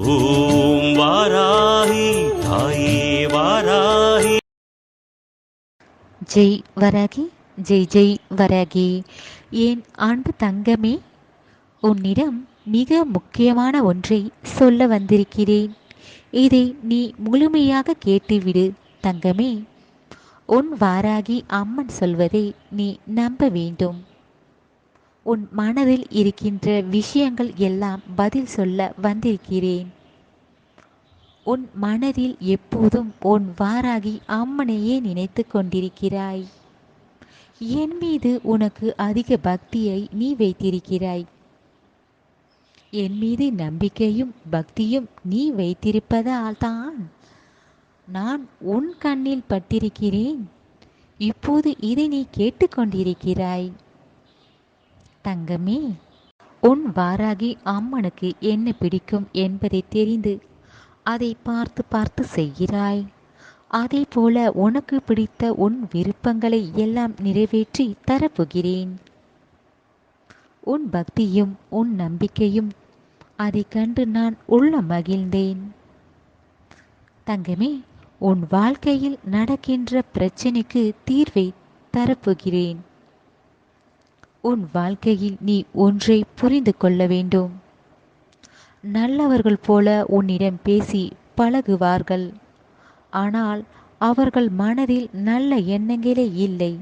ஓம் வாராகி தாயே வாராகி. ஜெய் வராகி, ஜெய் ஜெய் வராகி. என் அன்பு தங்கமே, உன்னிடம் மிக முக்கியமான ஒன்றை சொல்ல வந்திருக்கிறேன். இதை நீ முழுமையாக கேட்டுவிடு தங்கமே. உன் வாராகி அம்மன் சொல்வதை நீ நம்ப வேண்டும். உன் மனதில் இருக்கின்ற விஷயங்கள் எல்லாம் பதில் சொல்ல வந்திருக்கிறேன். உன் மனதில் எப்போதும் உன் வாராகி அம்மனையே நினைத்து கொண்டிருக்கிறாய். என் மீது உனக்கு அதிக பக்தியை நீ வைத்திருக்கிறாய். என் மீது நம்பிக்கையும் பக்தியும் நீ வைத்திருப்பதால் தான் நான் உன் கண்ணில் பட்டிருக்கிறேன். இப்போது இதை நீ கேட்டுக்கொண்டிருக்கிறாய். தங்கமே, உன் வாராகி அம்மனுக்கு என்ன பிடிக்கும் என்பதை தெரிந்து அதை பார்த்து பார்த்து செய்கிறாய். அதே போல உனக்கு பிடித்த உன் விருப்பங்களை எல்லாம் நிறைவேற்றி தரப்போகிறேன். உன் பக்தியும் உன் நம்பிக்கையும் அதை கண்டு நான் உள்ள மகிழ்ந்தேன். தங்கமே, உன் வாழ்க்கையில் நடக்கின்ற பிரச்சனைக்கு தீர்வை தரப்போகிறேன். உன் வாழ்க்கையில் நீ ஒன்றை புரிந்து கொள்ள வேண்டும். நல்லவர்கள் போல உன்னிடம் பேசி பழகுவார்கள். ஆனால் அவர்கள் மனதில் நல்ல எண்ணங்களே இல்லை.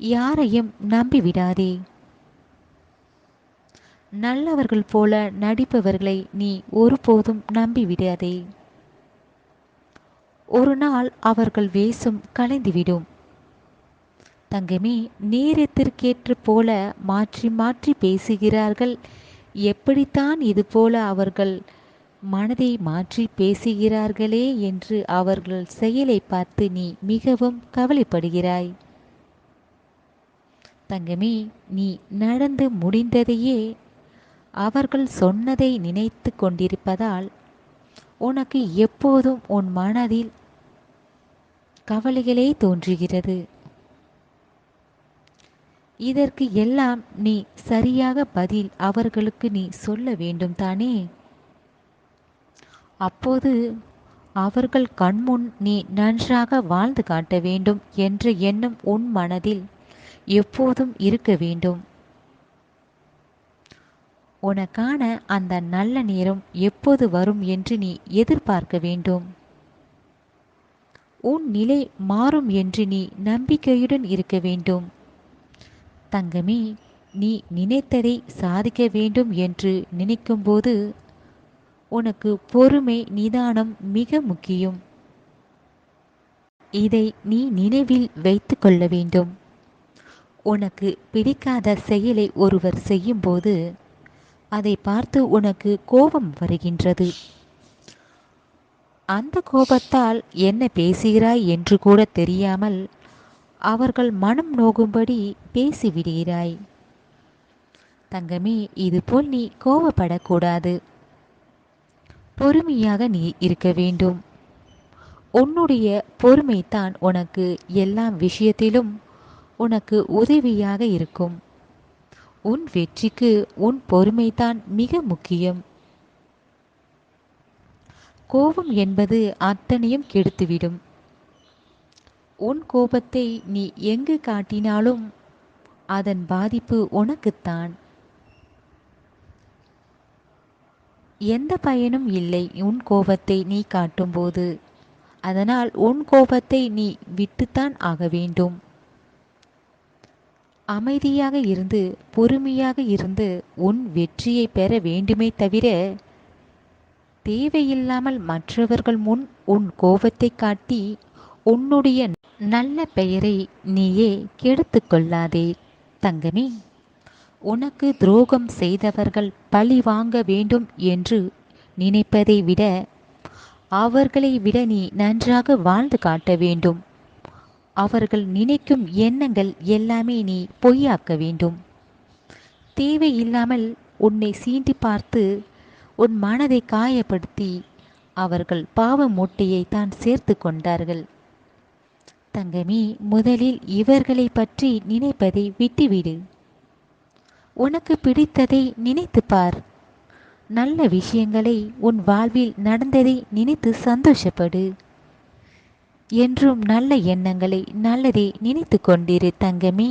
யாரையும் நம்பிவிடாதே. நல்லவர்கள் போல நடிப்பவர்களை நீ ஒருபோதும் நம்பிவிடாதே. ஒரு நாள் அவர்கள் வேஷம் கலைந்துவிடும். தங்கமே, நேரத்திற்கேற்ற போல மாற்றி மாற்றி பேசுகிறார்கள். எப்படித்தான் இது போல அவர்கள் மனதை மாற்றி பேசுகிறார்களே என்று அவர்கள் செயலை பார்த்து நீ மிகவும் கவலைப்படுகிறாய். தங்கமே, நீ நடந்து முடிந்ததையே அவர்கள் சொன்னதை நினைத்து கொண்டிருப்பதால் உனக்கு எப்போதும் உன் மனதில் கவலைகளே தோன்றுகிறது. இதற்கு எல்லாம் நீ சரியாக பதில் அவர்களுக்கு நீ சொல்ல வேண்டும் தானே? அப்போது அவர்கள் கண்முன் நீ நன்றாக வாழ்ந்து காட்ட வேண்டும் என்ற எண்ணம் உன் மனதில் எப்போதும் இருக்க வேண்டும். உனக்கான அந்த நல்ல நேரம் எப்போது வரும் என்று நீ எதிர்பார்க்க வேண்டும். உன் நிலை மாறும் என்று நீ நம்பிக்கையுடன் இருக்க வேண்டும். தங்கமே, நீ நினைத்ததை சாதிக்க வேண்டும் என்று நினைக்கும்போது உனக்கு பொறுமை நிதானம் மிக முக்கியம். இதை நீ நினைவில் வைத்து கொள்ள வேண்டும். உனக்கு பிடிக்காத செயலை ஒருவர் செய்யும்போது அதை பார்த்து உனக்கு கோபம் வருகின்றது. அந்த கோபத்தால் என்ன பேசுகிறாய் என்று கூட தெரியாமல் அவர்கள் மனம் நோகும்படி பேசிவிடுகிறாய். தங்கமே, இதுபோல் நீ கோபப்படக்கூடாது. பொறுமையாக நீ இருக்க வேண்டும். உன்னுடைய பொறுமைதான் உனக்கு எல்லா விஷயத்திலும் உனக்கு உதவியாக இருக்கும். உன் வெற்றிக்கு உன் பொறுமைதான் மிக முக்கியம். கோபம் என்பது அத்தனையும் கெடுத்துவிடும். உன் கோபத்தை நீ எங்கு காட்டினாலும் அதன் பாதிப்பு உனக்குத்தான். எந்த பயனும் இல்லை உன் கோபத்தை நீ காட்டும்போது. அதனால் உன் கோபத்தை நீ விட்டுத்தான் ஆக வேண்டும். அமைதியாக இருந்து பொறுமையாக இருந்து உன் வெற்றியை பெற வேண்டுமே தவிர தேவையில்லாமல் மற்றவர்கள் முன் உன் கோபத்தை காட்டி உன்னுடைய நல்ல பெயரை நீயே கெடுத்து கொள்ளாதே. தங்கமே, உனக்கு துரோகம் செய்தவர்கள் பழி வாங்க வேண்டும் என்று நினைப்பதை விட அவர்களை விட நீ நன்றாக வாழ்ந்து காட்ட வேண்டும். அவர்கள் நினைக்கும் எண்ணங்கள் எல்லாமே நீ பொய்யாக்க வேண்டும். தேவையில்லாமல் உன்னை சீண்டி பார்த்து உன் மனதை காயப்படுத்தி அவர்கள் பாவ மூட்டையை தான் சேர்த்து கொண்டார்கள். தங்கமே, முதலில் இவர்களை பற்றி நினைப்பதை விட்டுவிடு. உனக்கு பிடித்ததை நினைத்து பார். நல்ல விஷயங்களை உன் வாழ்வில் நடந்ததை நினைத்து சந்தோஷப்படு. என்றும் நல்ல எண்ணங்களை நல்லதே நினைத்து கொண்டிரு தங்கமே.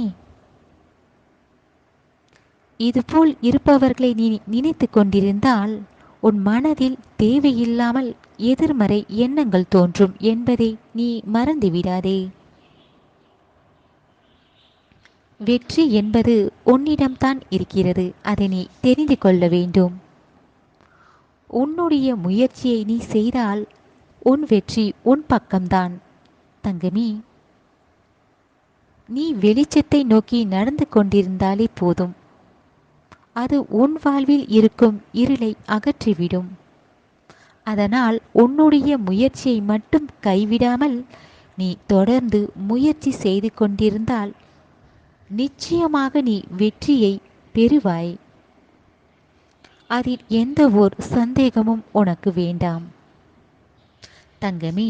இதுபோல் இருப்பவர்களை நீ நினைத்து கொண்டிருந்தால் உன் மனதில் தேவையில்லாமல் எதிர்மறை எண்ணங்கள் தோன்றும் என்பதை நீ மறந்துவிடாதே. வெற்றி என்பது உன்னிடம்தான் இருக்கிறது. அதை நீ தெரிந்து கொள்ள வேண்டும். உன்னுடைய முயற்சியை நீ செய்தால் உன் வெற்றி உன் பக்கம்தான் தங்கமே. நீ வெளிச்சத்தை நோக்கி நடந்து கொண்டிருந்தாலே போதும். அது உன் வாழ்வில் இருக்கும் இருளை அகற்றிவிடும். அதனால் உன்னுடைய முயற்சியை மட்டும் கைவிடாமல் நீ தொடர்ந்து முயற்சி செய்து கொண்டிருந்தால் நிச்சயமாக நீ வெற்றியை பெறுவாய். அதில் எந்த ஓர் சந்தேகமும் உனக்கு வேண்டாம் தங்கமே.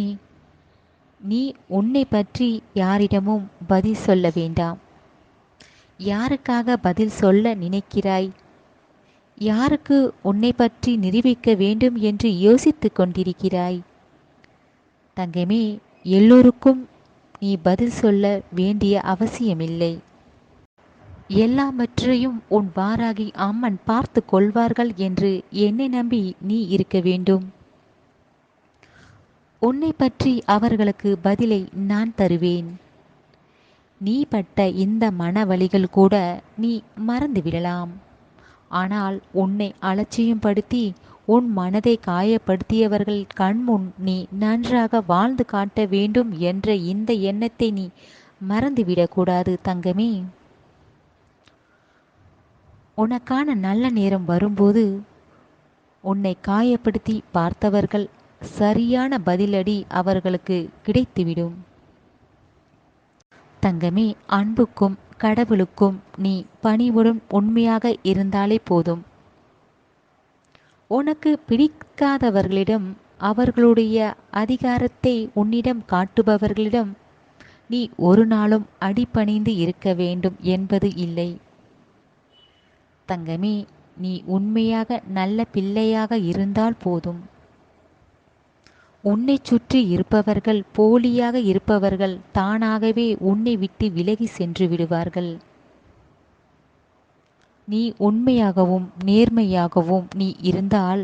நீ உன்னை பற்றி யாரிடமும் பதில் சொல்ல வேண்டாம். யாருக்காக பதில் சொல்ல நினைக்கிறாய்? யாருக்கு உன்னை பற்றி நிரூபிக்க வேண்டும் என்று யோசித்து கொண்டிருக்கிறாய்? தங்கமே, எல்லோருக்கும் நீ பதில் சொல்ல வேண்டிய அவசியமில்லை. எல்லாவற்றையும் உன் வாராகி அம்மன் பார்த்து கொள்வார்கள் என்று என்னை நம்பி நீ இருக்க வேண்டும். உன்னை பற்றி அவர்களுக்கு பதிலை நான் தருவேன். நீ பட்ட இந்த மனவலிகள் கூட நீ மறந்துவிடலாம். ஆனால் உன்னை அலட்சியப்படுத்தி உன் மனதை காயப்படுத்தியவர்கள் கண்முன் நீ நன்றாக வாழ்ந்து காட்ட வேண்டும் என்ற இந்த எண்ணத்தை நீ மறந்துவிடக்கூடாது தங்கமே. உனக்கான நல்ல நேரம் வரும்போது உன்னை காயப்படுத்தி பார்த்தவர்கள் சரியான பதிலடி அவர்களுக்கு கிடைத்துவிடும் தங்கமே. அன்புக்கும் கடவுளுக்கும் நீ பணிவுடன் உண்மையாக இருந்தாலே போதும். உனக்கு பிடிக்காதவர்களிடம், அவர்களுடைய அதிகாரத்தை உன்னிடம் காட்டுபவர்களிடம் நீ ஒரு நாளும் அடிபணிந்து இருக்க வேண்டும் என்பது இல்லை தங்கமே. நீ உண்மையாக நல்ல பிள்ளையாக இருந்தால் போதும். உன்னை சுற்றி இருப்பவர்கள், போலியாக இருப்பவர்கள் தானாகவே உன்னை விட்டு விலகி சென்று விடுவார்கள். நீ உண்மையாகவும் நேர்மையாகவும் நீ இருந்தால்,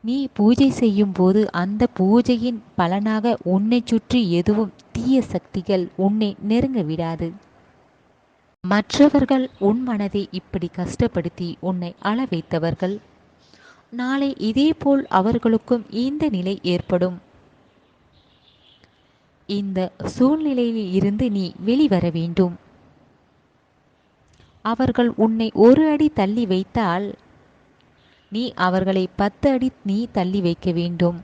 நீ பூஜை செய்யும் போது அந்த பூஜையின் பலனாக உன்னை சுற்றி எதுவும் தீய சக்திகள் உன்னை நெருங்க விடாது. மற்றவர்கள் உன் மனதை இப்படி கஷ்டப்படுத்தி உன்னை அழ வைத்தவர்கள், நாளை இதேபோல் அவர்களுக்கும் இந்த நிலை ஏற்படும். இந்த சூழ்நிலையில் இருந்து நீ வெளிவர வேண்டும். அவர்கள் உன்னை ஒரு அடி தள்ளி வைத்தால் நீ அவர்களை 10 அடி நீ தள்ளி வைக்க வேண்டும்.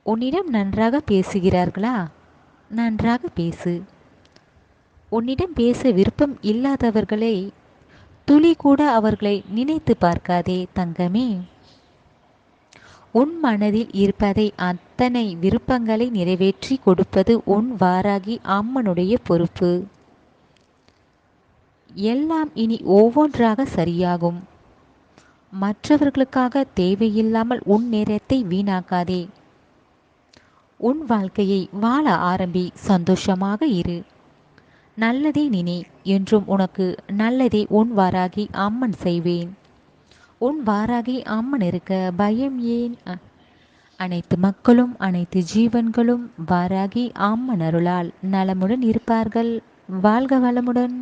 உன்னிடம் நன்றாக பேசுகிறார்களா? நன்றாக பேசு. உன்னிடம் பேச விருப்பம் இல்லாதவர்களை துளி கூட அவர்களை நினைத்து பார்க்காதே தங்கமே. உன் மனதில் இருப்பதை அத்தனை விருப்பங்களை நிறைவேற்றி கொடுப்பது உன் வாராகி அம்மனுடைய பொறுப்பு. எல்லாம் இனி ஒவ்வொன்றாக சரியாகும். மற்றவர்களுக்காக தேவையில்லாமல் உன் நேரத்தை வீணாக்காதே. உன் வாழ்க்கையை வாழ ஆரம்பி. சந்தோஷமாக இரு. நல்லதே நினை. என்றும் உனக்கு நல்லதே உன் வாராகி அம்மன் செய்வேன். உன் வாராகி அம்மன் இருக்க பயம் ஏன்? அனைத்து மக்களும் அனைத்து ஜீவன்களும் வாராகி அம்மன் அருளால் நலமுடன் இருப்பார்கள். வாழ்க வளமுடன்.